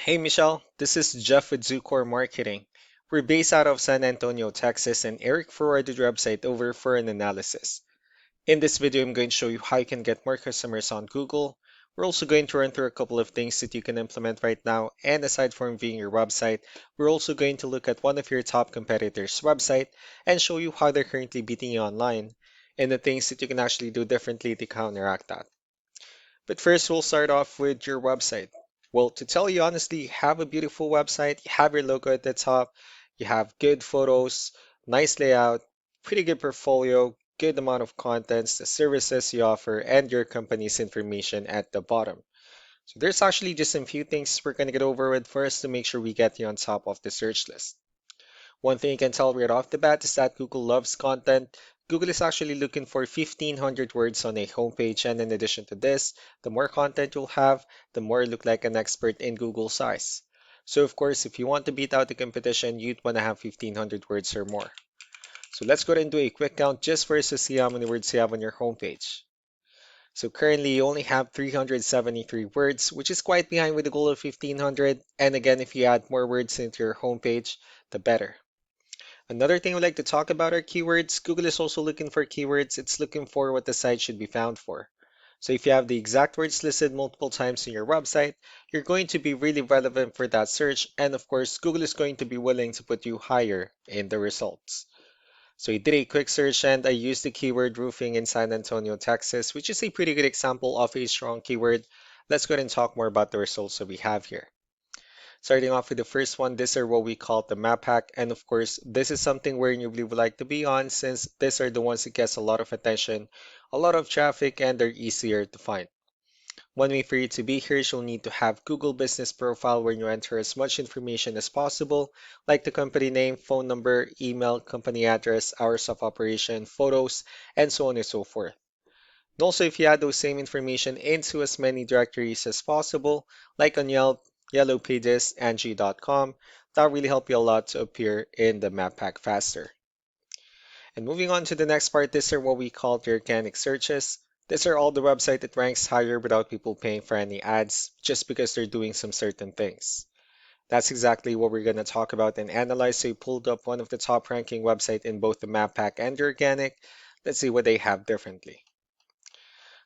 Hey Michelle, this is Jeff with Zucor Marketing. We're based out of San Antonio, Texas, and Eric forwarded your website over for an analysis. In this video, I'm going to show you how you can get more customers on Google. We're also going to run through a couple of things that you can implement right now, and aside from viewing your website, we're also going to look at one of your top competitors' website and show you how they're currently beating you online and the things that you can actually do differently to counteract that. But first, we'll start off with your website. Well, to tell you honestly, you have a beautiful website, you have your logo at the top, you have good photos, nice layout, pretty good portfolio, good amount of contents, the services you offer, and your company's information at the bottom. So there's actually just a few things we're going to get over with first to make sure we get you on top of the search list. One thing you can tell right off the bat is that Google loves content. Google is actually looking for 1,500 words on a homepage, and in addition to this, the more content you'll have, the more you look like an expert in Google's eyes. So of course, if you want to beat out the competition, you'd want to have 1,500 words or more. So let's go ahead and do a quick count just for us to see how many words you have on your homepage. So currently you only have 373 words, which is quite behind with the goal of 1,500. And again, if you add more words into your homepage, the better. Another thing we like to talk about are keywords. Google is also looking for keywords. It's looking for what the site should be found for. So if you have the exact words listed multiple times in your website, you're going to be really relevant for that search. And of course, Google is going to be willing to put you higher in the results. So I did a quick search and I used the keyword roofing in San Antonio, Texas, which is a pretty good example of a strong keyword. Let's go ahead and talk more about the results that we have here. Starting off with the first one, these are what we call the map hack. And of course, this is something where you really would like to be on since these are the ones that gets a lot of attention, a lot of traffic, and they're easier to find. One way for you to be here is you'll need to have Google Business Profile where you enter as much information as possible, like the company name, phone number, email, company address, hours of operation, photos, and so on and so forth. And also, if you add those same information into as many directories as possible, like on Yelp, Yellow Pages, Angie.com, that'll really help you a lot to appear in the map pack faster. And moving on to the next part, these are what we call the organic searches. These are all the website that ranks higher without people paying for any ads, just because they're doing some certain things. That's exactly what we're going to talk about and analyze. So we pulled up one of the top ranking website in both the map pack and the organic. Let's see what they have differently.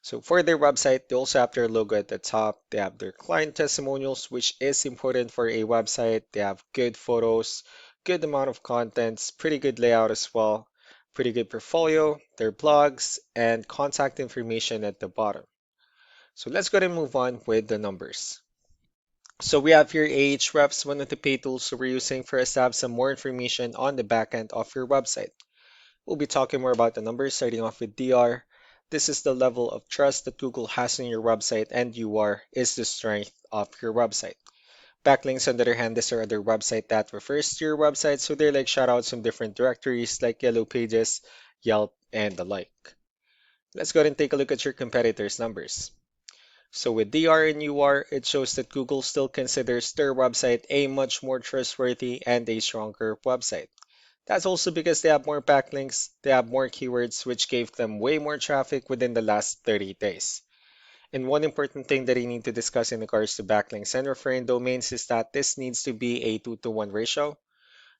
So for their website, they also have their logo at the top. They have their client testimonials, which is important for a website. They have good photos, good amount of contents, pretty good layout as well, pretty good portfolio, their blogs, and contact information at the bottom. So let's go ahead and move on with the numbers. So we have here Ahrefs, one of the paid tools that we're using for us to have some more information on the backend of your website. We'll be talking more about the numbers, starting off with DR. This is the level of trust that Google has in your website, and UR is the strength of your website. Backlinks, on the other hand, these are other website that refers to your website, so they're like shoutouts from different directories like Yellow Pages, Yelp, and the like. Let's go ahead and take a look at your competitors' numbers. So with DR and UR, it shows that Google still considers their website a much more trustworthy and a stronger website. That's also because they have more backlinks, they have more keywords, which gave them way more traffic within the last 30 days. And one important thing that I need to discuss in regards to backlinks and referring domains is that this needs to be a 2-to-1 ratio.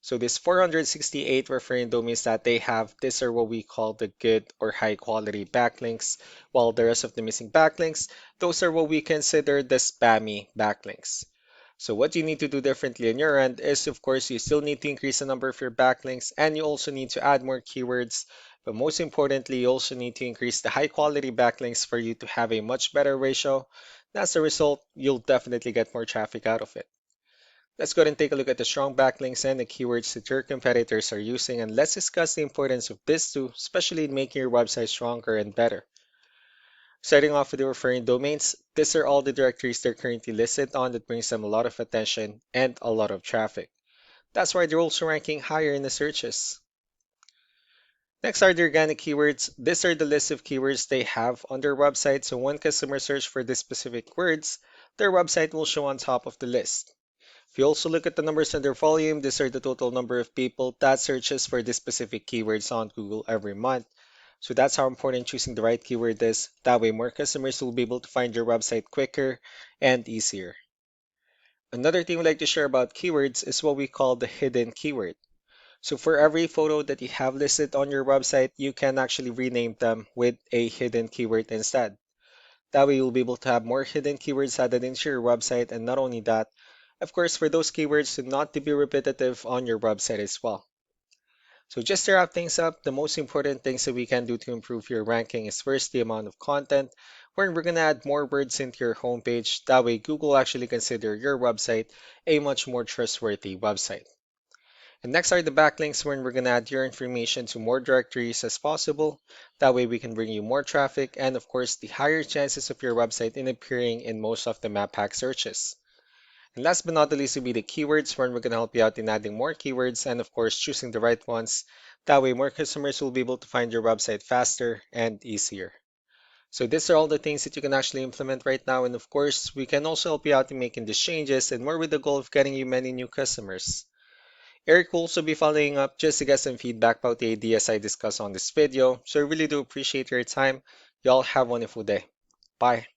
So this 468 referring domains that they have, these are what we call the good or high quality backlinks, while the rest of the missing backlinks, those are what we consider the spammy backlinks. So what you need to do differently on your end is, of course, you still need to increase the number of your backlinks and you also need to add more keywords. But most importantly, you also need to increase the high quality backlinks for you to have a much better ratio. As a result, you'll definitely get more traffic out of it. Let's go ahead and take a look at the strong backlinks and the keywords that your competitors are using, and let's discuss the importance of this too, especially in making your website stronger and better. Starting off with the referring domains, these are all the directories they're currently listed on that brings them a lot of attention and a lot of traffic. That's why they're also ranking higher in the searches. Next are the organic keywords. These are the list of keywords they have on their website, so when customers search for these specific words, their website will show on top of the list. If you also look at the numbers and their volume, these are the total number of people that searches for these specific keywords on Google every month. So that's how important choosing the right keyword is. That way more customers will be able to find your website quicker and easier. Another thing we like to share about keywords is what we call the hidden keyword. So for every photo that you have listed on your website, you can actually rename them with a hidden keyword instead. That way you'll be able to have more hidden keywords added into your website, and not only that, of course, for those keywords to not to be repetitive on your website as well. So just to wrap things up, the most important things that we can do to improve your ranking is first the amount of content, where we're going to add more words into your homepage. That way Google actually consider your website a much more trustworthy website. And next are the backlinks, where we're going to add your information to more directories as possible. That way we can bring you more traffic and of course the higher chances of your website in appearing in most of the map pack searches. And last but not the least will be the keywords, where we're going to help you out in adding more keywords and of course choosing the right ones. That way more customers will be able to find your website faster and easier. So these are all the things that you can actually implement right now, and of course we can also help you out in making these changes and more with the goal of getting you many new customers. Eric will also be following up just to get some feedback about the ideas I discussed on this video, so I really do appreciate your time. Y'all have a wonderful day. Bye.